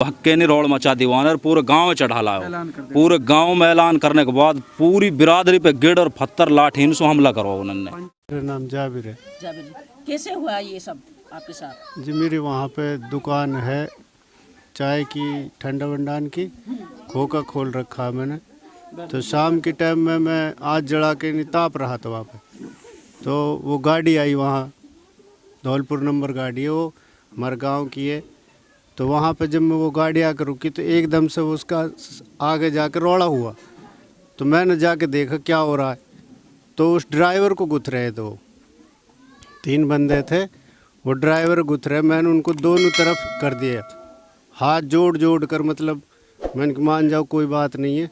भक्के ने रोड मचा दीवाना और पूरे गांव में चढ़ा लाओ। पूरे गांव में ऐलान करने के बाद पूरी बिरादरी पे गिड़ और पत्थर लाठी से हमला करो उन्होंने। मेरा नाम जाबिर है। जाबिर जी, कैसे हुआ ये सब आपके साथ? जी मेरी वहाँ पे दुकान है चाय की, ठंडा वंडान की, खोखा खोल रखा है मैंने। तो शाम के टाइम में मैं आग जला के नहीं ताप रहा था वहाँ पे, तो वो गाड़ी आई वहाँ, धौलपुर नंबर गाड़ी है, वो हमारे गाँव की है। तो वहाँ पे जब मैं वो गाड़ी आकर रुकी तो एकदम से उसका आगे जाकर रौला हुआ। तो मैंने जाके देखा क्या हो रहा है, तो उस ड्राइवर को गुथ रहे थे वो 3 बंदे थे, वो ड्राइवर गुथ रहे। मैंने उनको दोनों तरफ कर दिया, हाथ जोड़ जोड़ कर, मतलब मैंने कहा मान जाओ कोई बात नहीं है।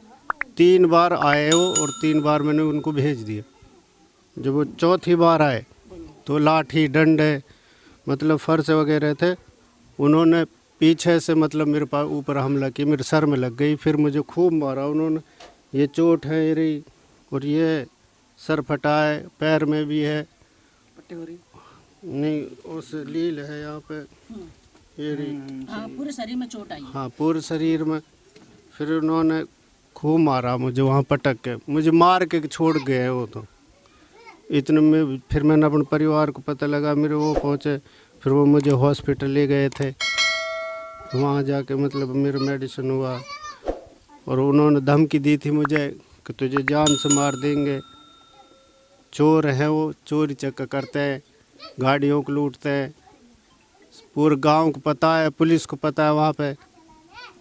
3 बार आए वो और 3 बार मैंने उनको भेज दिया। जब वो चौथी बार आए तो लाठी डंडे मतलब फर्श वगैरह थे, उन्होंने पीछे से मतलब मेरे पास ऊपर हमला किया, मेरे सर में लग गई, फिर मुझे खूब मारा उन्होंने। ये चोट है मेरी और ये सर फटा है, पैर में भी है, पट्टी हो रही नहीं उस लील है यहाँ पे ये रही। हाँ, पूरे शरीर में चोट आई। हाँ पूरे शरीर में। फिर उन्होंने खूब मारा मुझे वहाँ पटक के, मुझे मार के छोड़ गए वो। तो इतने में फिर मैंने अपने परिवार को पता लगा, मेरे वो पहुँचे, फिर वो मुझे हॉस्पिटल ले गए थे। वहाँ जाके मतलब मेरा मेडिसिन हुआ और उन्होंने धमकी दी थी मुझे कि तुझे जान से मार देंगे। चोर हैं वो, चोरी चक्का करते हैं, गाड़ियों को लूटते हैं, पूरे गांव को पता है, पुलिस को पता है वहाँ पे।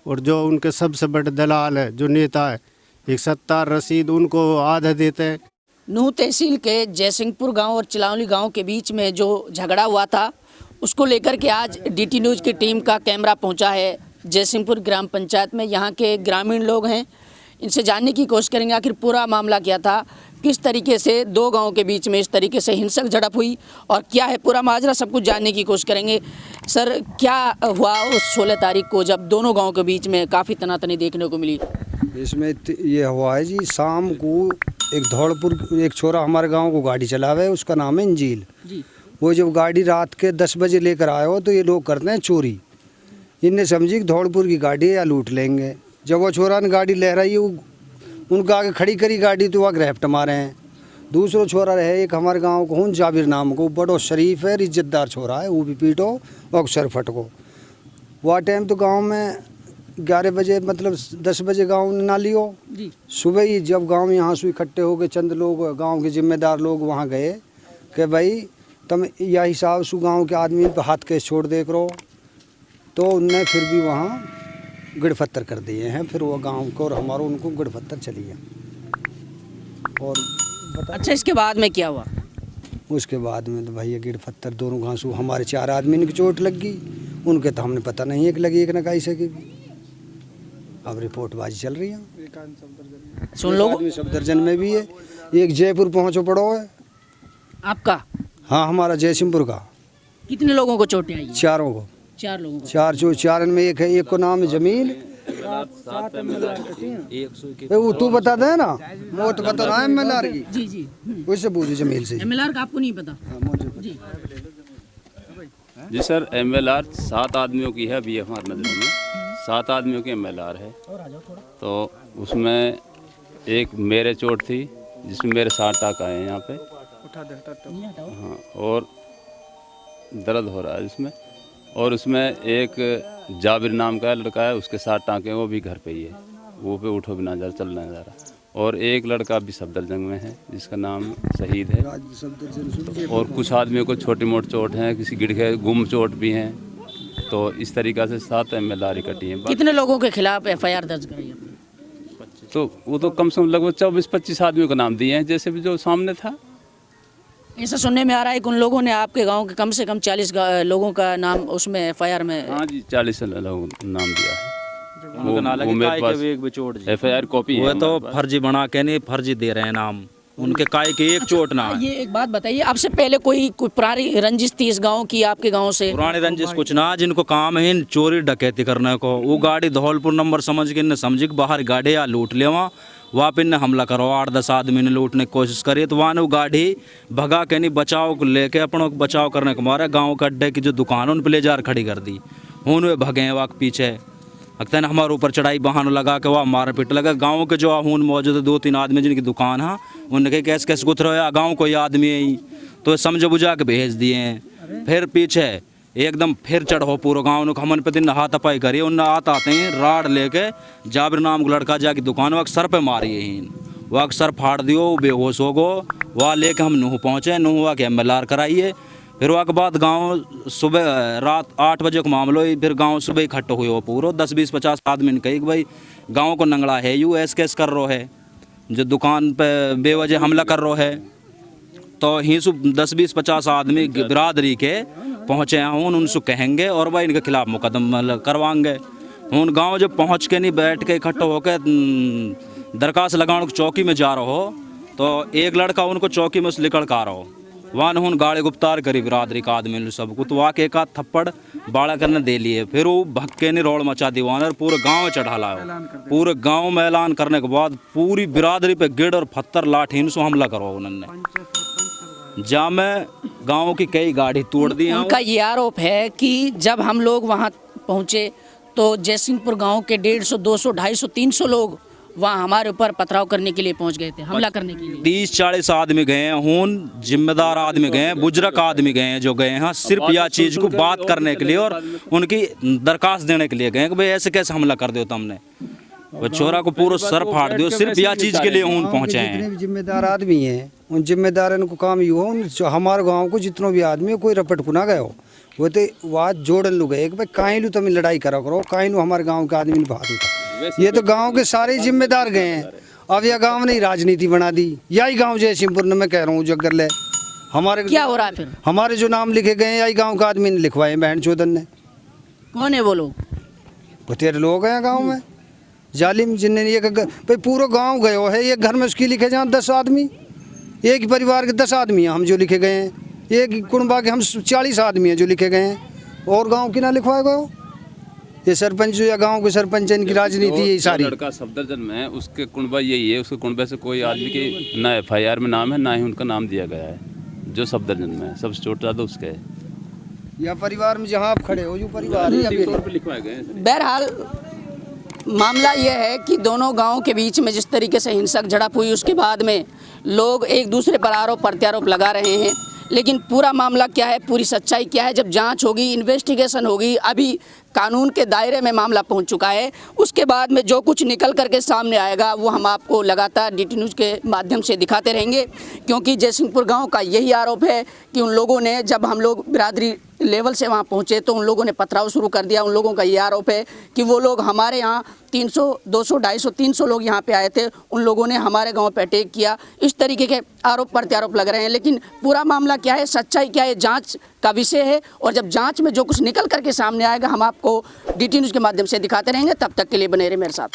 और जो उनके सबसे बड़े दलाल है, जो नेता है, एक सत्तार रसीद उनको आधा देते हैं। नूह तहसील के जयसिंहपुर गांव और चिलावली गांव के बीच में जो झगड़ा हुआ था, उसको लेकर के आज डीटी न्यूज़ की टीम का कैमरा पहुंचा है जयसिंहपुर ग्राम पंचायत में। यहाँ के ग्रामीण लोग हैं, इनसे जानने की कोशिश करेंगे आखिर पूरा मामला क्या था, किस तरीके से 2 गांवों के बीच में इस तरीके से हिंसक झड़प हुई और क्या है पूरा माजरा, सब कुछ जानने की कोशिश करेंगे। सर, क्या हुआ उस 16 तारीख को जब दोनों गाँव के बीच में काफ़ी तनातनी देखने को मिली? इसमें ये हुआ है जी, शाम को एक धौलपुर एक छोरा हमारे गांव को गाड़ी चलावे, उसका नाम है इंजील जी। वो जब गाड़ी रात के 10 बजे लेकर आए हो तो ये लोग करते हैं चोरी। इनने समझी कि धौलपुर की गाड़ी है या लूट लेंगे। जब वो छोरा ने गाड़ी लहराई है, उनका आगे खड़ी करी गाड़ी तो वह ग्रेफ्ट मारे हैं। दूसरा छोरा रहे एक हमारे गांव को जाबिर नाम को, बड़ो शरीफ है, इज्जतदार छोरा है, वो भी पीटो और सर फटको। वह टाइम तो गांव में 11 बजे मतलब 10 बजे गांव ने ना लियो। सुबह ही जब गांव में यहाँ से इकट्ठे हो गए, चंद लोग गांव के जिम्मेदार लोग वहाँ गए कि भाई तुम यह हिसाब से गांव के आदमी पे हाथ केस छोड़ दे करो, तो उनने फिर भी वहाँ गिड़पत्थर कर दिए हैं। फिर वो गांव को और हमारा उनको गिड़पत्थर चली है। और अच्छा, इसके बाद में क्या हुआ? उसके बाद में तो भैया गिड़पत्थर दोनों घासू हमारे 4 आदमी की चोट लग गई, उनके तो हमने पता नहीं है कि लगी एक न कैसे की। अब रिपोर्टबाजी चल रही है। सुन लोग सफदरजन में भी है, एक जयपुर पहुँचो पड़ो है। आपका? हाँ, हमारा जयसिंहपुर का। कितने लोगों को चोटें आई? 4 को। 4 लोगों को। 4 में एक है, एक को नाम है जमील। वो तू बता दे ना, वो तो बता रहा है MLR की। जी जी, उससे पूछो जमील से। MLR का आपको नहीं पता? जी जी सर, MLR 7 आदमियों की है अभी हमारी नज़रों में, 7 आदमियों की MLR है। तो उसमें एक मेरे चोट थी जिसमें मेरे 7 टाँका है यहाँ पे। हाँ, और दर्द हो रहा है इसमें। और उसमें एक जाबिर नाम का लड़का है, उसके 7 टाँके, वो भी घर पे ही है, वो पे उठो बिना जा चलना जा रहा। और एक लड़का भी सफदरजंग में है जिसका नाम शहीद है। और कुछ आदमियों को छोटी मोटी चोट है, किसी गिड़ के गुम चोट भी हैं। तो इस तरीक़ा से 7 MLR इकट्ठी हैं। कितने लोगों के खिलाफ FIR दर्ज कराई आपने? तो वो तो कम से कम लगभग 24-25 आदमियों का नाम दिए हैं, जैसे भी जो सामने था। ऐसा सुनने में आ रहा है कि उन लोगों ने आपके गांव के कम से कम 40 लोगों का नाम उसमें FIR में। हाँ जी, 40 लोगों नाम दिया है। वो मेरे पास FIR कॉपी है। वो तो फर्जी बना के नहीं, फर्जी दे रहे हैं नाम, उनके काय की एक चोट ना है। ये एक बात बताइए, आपसे पहले कोई पुरानी रंजिश थी इस गांव की आपके गांव से? पुरानी रंजिश कुछ ना, जिनको काम है चोरी डकैती करने को, वो गाड़ी धौलपुर नंबर समझ के इन्हें समझ के बाहर गाड़ी या लूट ले, वहाँ पे इन्हें हमला करो। 8-10 आदमी ने लूटने की कोशिश करी, तो वहाँ ने वो गाड़ी भगा के नहीं बचाव को लेके अपनों को बचाव करने को मारा, गाँव के अड्डे की जो दुकान उन पर ले जा खड़ी कर दी। उन वे भगे वहाँ पीछे अक्सर हमारे ऊपर चढ़ाई बहाना लगा के वह मार पीट लगा। गांव के जो आहून मौजूद 2-3 आदमी जिनकी दुकान है उनके कैसे कैसे गुथर होया, गांव कोई आदमी है तो समझ बुझा के भेज दिए हैं। फिर पीछे एकदम फिर चढ़ो पूरा गांव को हमन पे दिन हाथापाई करिए। उन आते हैं राड लेके जाबिर नाम को लड़का जाके दुकान वह सर पे मारिए ही, वह सर फाड़ दियो, बेहोश हो गो। वह लेके हम नूह पहुँचे, नूह वह के MLR कराइए। फिर वह के बाद गांव सुबह रात 8 बजे को मामलो हुई। फिर गांव सुबह इकट्ठे हुए हो पूरा 10-20-50 आदमी ने कही कि भाई गांव को नंगड़ा है, यू ऐस कैस कर रहा है, जो दुकान पे बेवजह हमला कर रहा है। तो ही 10-20-50 आदमी बिरादरी के पहुँचे हैं, उनसे कहेंगे और भाई इनके खिलाफ मुकदमा करवाएंगे। उन गांव जब पहुँच के नहीं बैठ के इकट्ठे होकर दरखास्त लगाने चौकी में जा रहा हो तो एक लड़का उनको चौकी में से निकल कर आ रहा हो, वहाँ उन गाड़ी गुप्तार करी बिरादरी का आदमी सबको। तो वहाँ के एक आध थप्पड़ बाड़ा करने दे लिए। फिर वो भक्के ने रोड मचा दीवान और पूरे गांव चढ़ा लाया। पूरे गांव में ऐलान करने के बाद पूरी बिरादरी पे गिड़ और पत्थर लाठी इनसे हमला करो उन्होंने। जहाँ में गांव की कई गाड़ी तोड़ दी। उनका ये आरोप है कि जब हम लोग वहाँ पहुँचे तो जयसिंहपुर गांव के 150, 200, 250, 300 लोग वहाँ हमारे ऊपर पथराव करने के लिए पहुँच गए थे, हमला करने के लिए। 30-40 आदमी गए हैं, जिम्मेदार आदमी गए हैं, बुजुर्ग आदमी गए हैं, जो गए हैं सिर्फ यह चीज़ को बात करने के लिए और उनकी दरखास्त देने के लिए गए कि भाई ऐसे कैसे हमला कर दियो तुमने, वो छोरा को पूरा सर फाड़ दियो, सिर्फ यह चीज़ के लिए उन पहुँचे हैं। जितने भी जिम्मेदार आदमी हैं उन जिम्मेदारों को काम ये हो, हमारे गाँव को जितनों भी आदमी हो कोई रपट को ना गए हो, वो तो बात जोड़न लू गए कि भाई काहीं लू तुम लड़ाई करा करो, काहीं लू हमारे गाँव के आदमी ने भाग उठा। ये तो गांव के सारे जिम्मेदार गए हैं। अब यह गांव ने राजनीति बना दी। यही गांव जयसिंहपुर में मैं कह रहा हूँ जो कर ले हमारे क्या हो रहा है फिर? हमारे जो नाम लिखे गए हैं यही गांव का आदमी ने लिखवाए, बहन चौधन ने। कौन है वो लोग? वो तेरे लोग हैं गाँव में जालिम, जिनने ये भाई पूरा गाँव गए है। एक घर में उसकी लिखे जाए 10 आदमी, एक ही परिवार के 10 आदमी हैं हम जो लिखे गए हैं, एक कुटुंबा के हम 40 आदमी हैं जो लिखे गए हैं, और गाँव की ना लिखवाए गए। ये सरपंच या गांव के सरपंच इनकी राजनीति है सारी। लड़का सफदरजंग में है, उसके कुनबा यही है, उसके कुनबे से कोई आदमी की ना FIR में नाम है ना ही उनका नाम दिया गया है। जो सफदरजंग में है सबसे चोट ज़्यादा उसके है। या परिवार में जहां आप खड़े हो जो परिवार है या फिर लिखवाए गए। बहरहाल मामला यह है कि दोनों गांव के बीच में जिस तरीके से हिंसक झड़प हुई उसके बाद में लोग एक दूसरे पर आरोप प्रत्यारोप लगा रहे हैं, लेकिन पूरा मामला क्या है, पूरी सच्चाई क्या है, जब जांच होगी, इन्वेस्टिगेशन होगी, अभी कानून के दायरे में मामला पहुंच चुका है, उसके बाद में जो कुछ निकल करके सामने आएगा वो हम आपको लगातार DT न्यूज़ के माध्यम से दिखाते रहेंगे। क्योंकि जयसिंहपुर गांव का यही आरोप है कि उन लोगों ने, जब हम लोग बिरादरी लेवल से वहाँ पहुँचे तो उन लोगों ने पथराव शुरू कर दिया। उन लोगों का ये आरोप है कि वो लोग हमारे यहाँ 300, 200, 250, 300 लोग यहाँ पे आए थे, उन लोगों ने हमारे गांव पे अटैक किया। इस तरीके के आरोप प्रत्यारोप लग रहे हैं, लेकिन पूरा मामला क्या है, सच्चाई क्या है, जांच का विषय है। और जब जांच में जो कुछ निकल करके सामने आएगा हम आपको DT न्यूज़ के माध्यम से दिखाते रहेंगे। तब तक के लिए बने रहिए मेरे साथ।